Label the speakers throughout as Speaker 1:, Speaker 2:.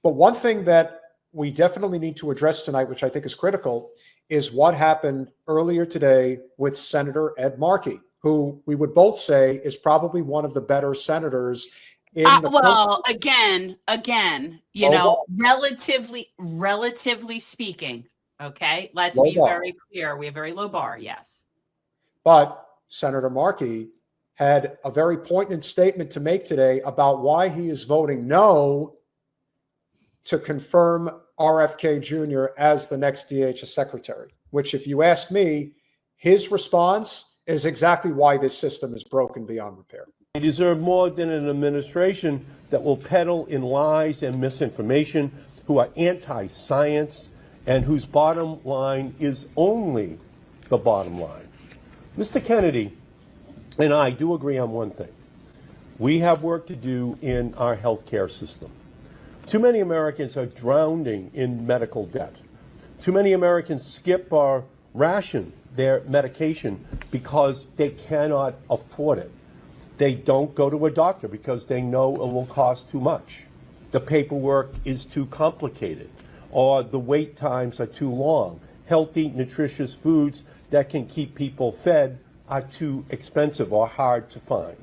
Speaker 1: But one thing that we definitely need to address tonight, which I think is critical, is what happened earlier today with Senator Ed Markey, who we would both say is probably one of the better senators in the
Speaker 2: country. again, you know, relatively speaking, okay, let's be very clear. We have a very low bar, yes.
Speaker 1: But Senator Markey had a very poignant statement to make today about why he is voting no to confirm RFK Jr. as the next DHS secretary, which, if you ask me, his response is exactly why this system is broken beyond repair.
Speaker 3: They deserve more than an administration that will peddle in lies and misinformation, who are anti-science, and whose bottom line is only the bottom line. Mr. Kennedy and I do agree on one thing. We have work to do in our healthcare system. Too many Americans are drowning in medical debt. Too many Americans skip or ration their medication because they cannot afford it. They don't go to a doctor because they know it will cost too much. The paperwork is too complicated, or the wait times are too long. Healthy, nutritious foods that can keep people fed are too expensive or hard to find.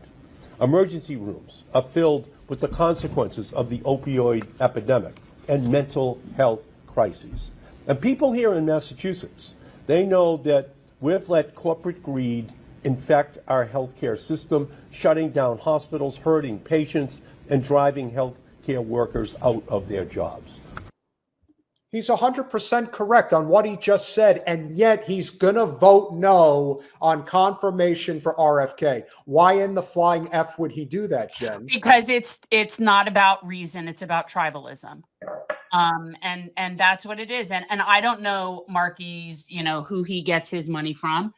Speaker 3: Emergency rooms are filled with the consequences of the opioid epidemic and mental health crises. And people here in Massachusetts, they know that we've let corporate greed infect our healthcare system, shutting down hospitals, hurting patients, and driving healthcare workers out of their jobs.
Speaker 1: He's 100% correct on what he just said, and yet he's going to vote no on confirmation for RFK. Why in the flying F would he do that, Jen?
Speaker 2: Because it's not about reason, it's about tribalism. And that's what it is. And I don't know Markey's, you know, who he gets his money from.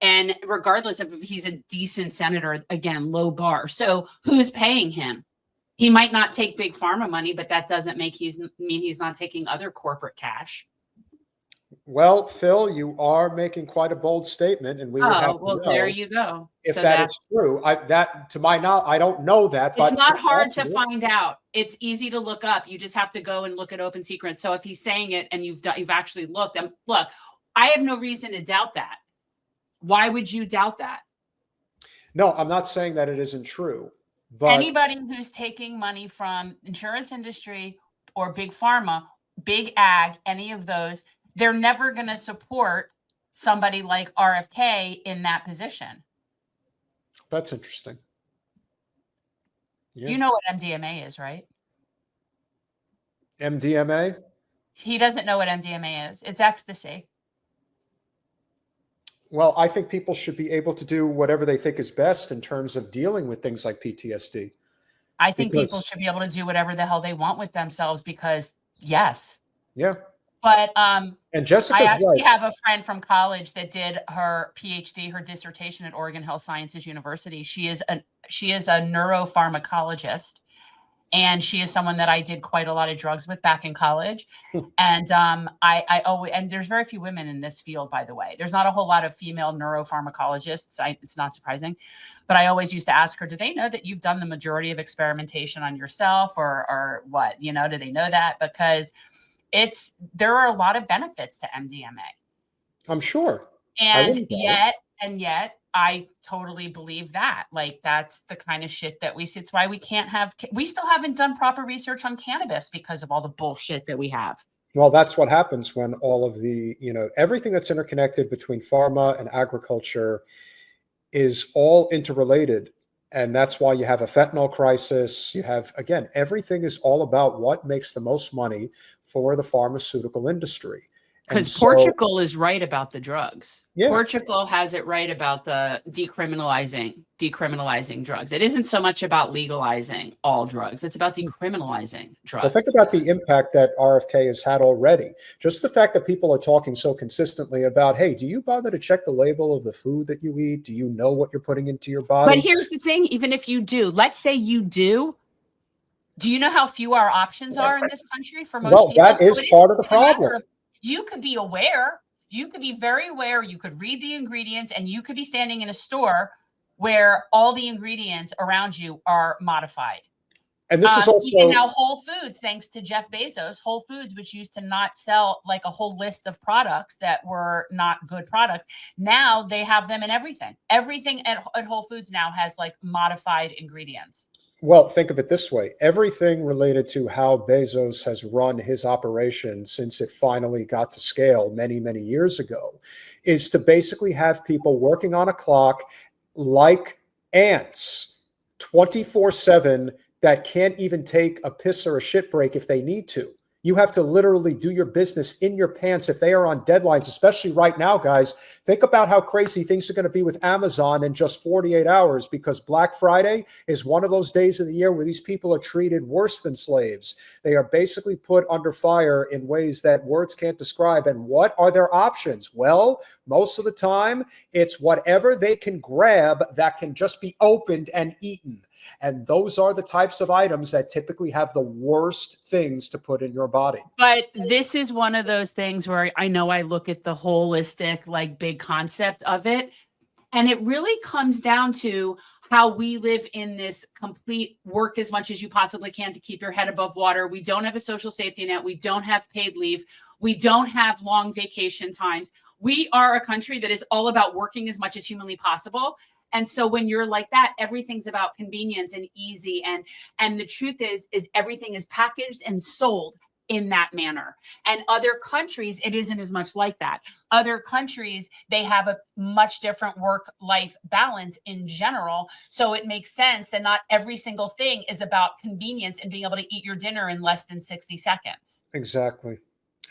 Speaker 2: And regardless of if he's a decent senator, again, low bar. So who's paying him? He might not take big pharma money, but that doesn't mean he's not taking other corporate cash.
Speaker 1: Well, Phil, you are making quite a bold statement, and we would have to know
Speaker 2: there you go.
Speaker 1: If so that is true. That, to my knowledge, I don't know that, but
Speaker 2: it's not hard to find out. It's easy to look up. You just have to go and look at Open Secrets. So if he's saying it and you've actually looked, and look, I have no reason to doubt that. Why would you doubt that?
Speaker 1: No, I'm not saying that it isn't true. But
Speaker 2: anybody who's taking money from insurance industry or big pharma, big ag, any of those, they're never going to support somebody like RFK in that position.
Speaker 1: That's interesting.
Speaker 2: Yeah. You know what MDMA is, right?
Speaker 1: MDMA?
Speaker 2: He doesn't know what MDMA is. It's ecstasy.
Speaker 1: Well, I think people should be able to do whatever they think is best in terms of dealing with things like PTSD.
Speaker 2: I think people should be able to do whatever the hell they want with themselves because, yes.
Speaker 1: Yeah.
Speaker 2: But
Speaker 1: and Jessica's
Speaker 2: I actually
Speaker 1: right.
Speaker 2: have a friend from college that did her PhD, her dissertation at Oregon Health Sciences University. She is a neuropharmacologist. And she is someone that I did quite a lot of drugs with back in college. And I always, and there's very few women in this field, by the way. There's not a whole lot of female neuropharmacologists. It's not surprising. But I always used to ask her, do they know that you've done the majority of experimentation on yourself or what? You know, do they know that? Because there are a lot of benefits to MDMA. I'm
Speaker 1: sure.
Speaker 2: And yet, I totally believe that. Like, that's the kind of shit that we see. It's why we still haven't done proper research on cannabis because of all the bullshit that we have.
Speaker 1: Well, that's what happens when all of the, everything that's interconnected between pharma and agriculture is all interrelated. And that's why you have a fentanyl crisis. You have, again, everything is all about what makes the most money for the pharmaceutical industry.
Speaker 2: Because Portugal is right about the drugs.
Speaker 1: Yeah.
Speaker 2: Portugal has it right about the decriminalizing drugs. It isn't so much about legalizing all drugs. It's about decriminalizing drugs.
Speaker 1: Well, think about the impact that RFK has had already. Just the fact that people are talking so consistently about, hey, do you bother to check the label of the food that you eat? Do you know what you're putting into your body?
Speaker 2: But here's the thing, even if you do, let's say you do you know how few our options are in this country for most people?
Speaker 1: Well, that is part of the problem.
Speaker 2: You could be aware, you could be very aware, you could read the ingredients, and you could be standing in a store where all the ingredients around you are modified.
Speaker 1: And this is also
Speaker 2: even now Whole Foods, thanks to Jeff Bezos, Whole Foods, which used to not sell like a whole list of products that were not good products. Now they have them in everything. Everything at Whole Foods now has like modified ingredients.
Speaker 1: Well, think of it this way. Everything related to how Bezos has run his operation since it finally got to scale many, many years ago is to basically have people working on a clock like ants 24/7 that can't even take a piss or a shit break if they need to. You have to literally do your business in your pants if they are on deadlines, especially right now, guys. Think about how crazy things are going to be with Amazon in just 48 hours because Black Friday is one of those days of the year where these people are treated worse than slaves. They are basically put under fire in ways that words can't describe. And what are their options? Well, most of the time, it's whatever they can grab that can just be opened and eaten. And those are the types of items that typically have the worst things to put in your body.
Speaker 2: But this is one of those things where I know I look at the holistic, like big concept of it. And it really comes down to how we live in this complete work as much as you possibly can to keep your head above water. We don't have a social safety net. We don't have paid leave. We don't have long vacation times. We are a country that is all about working as much as humanly possible. And so when you're like that, everything's about convenience and easy. And the truth is everything is packaged and sold in that manner. And other countries, it isn't as much like that. Other countries, they have a much different work-life balance in general. So it makes sense that not every single thing is about convenience and being able to eat your dinner in less than 60 seconds.
Speaker 1: Exactly.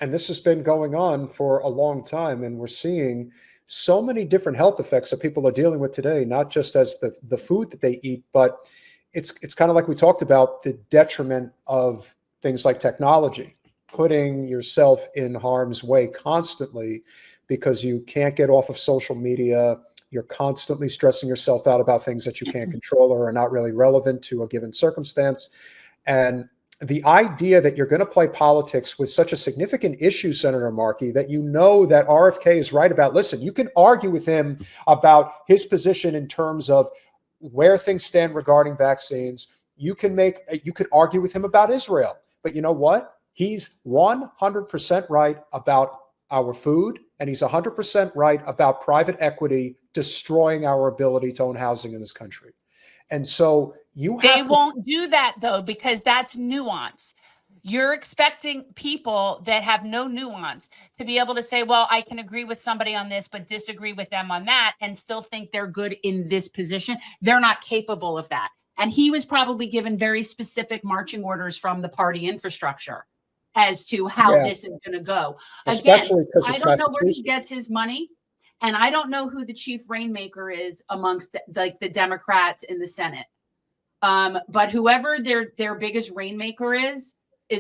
Speaker 1: And this has been going on for a long time. And we're seeing so many different health effects that people are dealing with today, not just as the food that they eat, but it's kind of like we talked about the detriment of things like technology, putting yourself in harm's way constantly because you can't get off of social media. You're constantly stressing yourself out about things that you can't control or are not really relevant to a given circumstance. And the idea that you're going to play politics with such a significant issue, Senator Markey, that you know that RFK is right about. Listen, you can argue with him about his position in terms of where things stand regarding vaccines. You could argue with him about Israel. But you know what? He's 100% right about our food, and he's 100% right about private equity destroying our ability to own housing in this country. And so they
Speaker 2: won't do that, though, because that's nuance. You're expecting people that have no nuance to be able to say, well, I can agree with somebody on this, but disagree with them on that and still think they're good in this position. They're not capable of that. And he was probably given very specific marching orders from the party infrastructure as to how this is going to go.
Speaker 1: Especially because
Speaker 2: I don't know where he gets his money. And I don't know who the chief rainmaker is amongst like the Democrats in the Senate. But whoever their biggest rainmaker is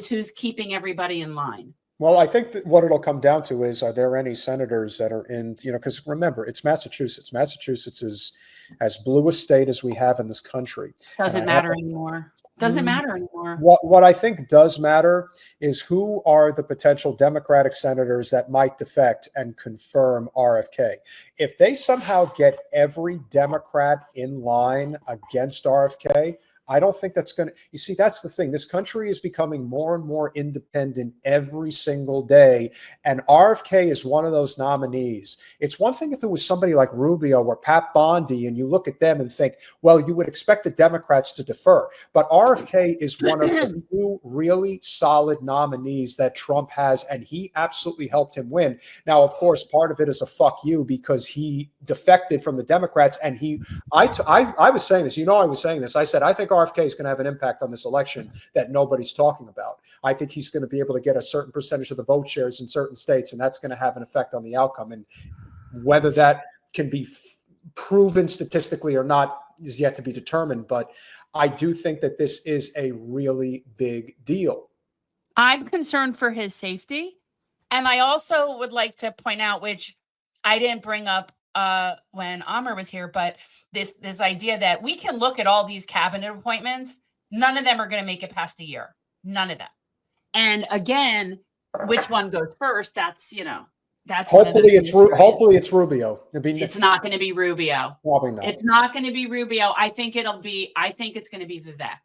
Speaker 2: who's keeping everybody in line.
Speaker 1: Well, I think that what it'll come down to is, are there any senators that are in, because remember, it's Massachusetts. Massachusetts is as blue a state as we have in this country.
Speaker 2: Doesn't matter anymore. Doesn't matter anymore.
Speaker 1: What I think does matter is who are the potential Democratic senators that might defect and confirm RFK. If they somehow get every Democrat in line against RFK, I don't think that's going to, you see, that's the thing. This country is becoming more and more independent every single day. And RFK is one of those nominees. It's one thing if it was somebody like Rubio or Pat Bondi, and you look at them and think, well, you would expect the Democrats to defer. But RFK is one of the few really solid nominees that Trump has, and he absolutely helped him win. Now, of course, part of it is a fuck you because he defected from the Democrats. And I was saying this, I was saying this. I said, I think RFK is going to have an impact on this election that nobody's talking about. I think he's going to be able to get a certain percentage of the vote shares in certain states, and that's going to have an effect on the outcome. And whether that can be proven statistically or not is yet to be determined. But I do think that this is a really big deal.
Speaker 2: I'm concerned for his safety. And I also would like to point out, which I didn't bring up when Amr was here, but this idea that we can look at all these cabinet appointments, none of them are going to make it past a year. None of them. And again, which one goes first? That's
Speaker 1: hopefully it's Rubio.
Speaker 2: It's not going to be Rubio.
Speaker 1: Probably not.
Speaker 2: It's not going to be Rubio. I think it's going to be Vivek.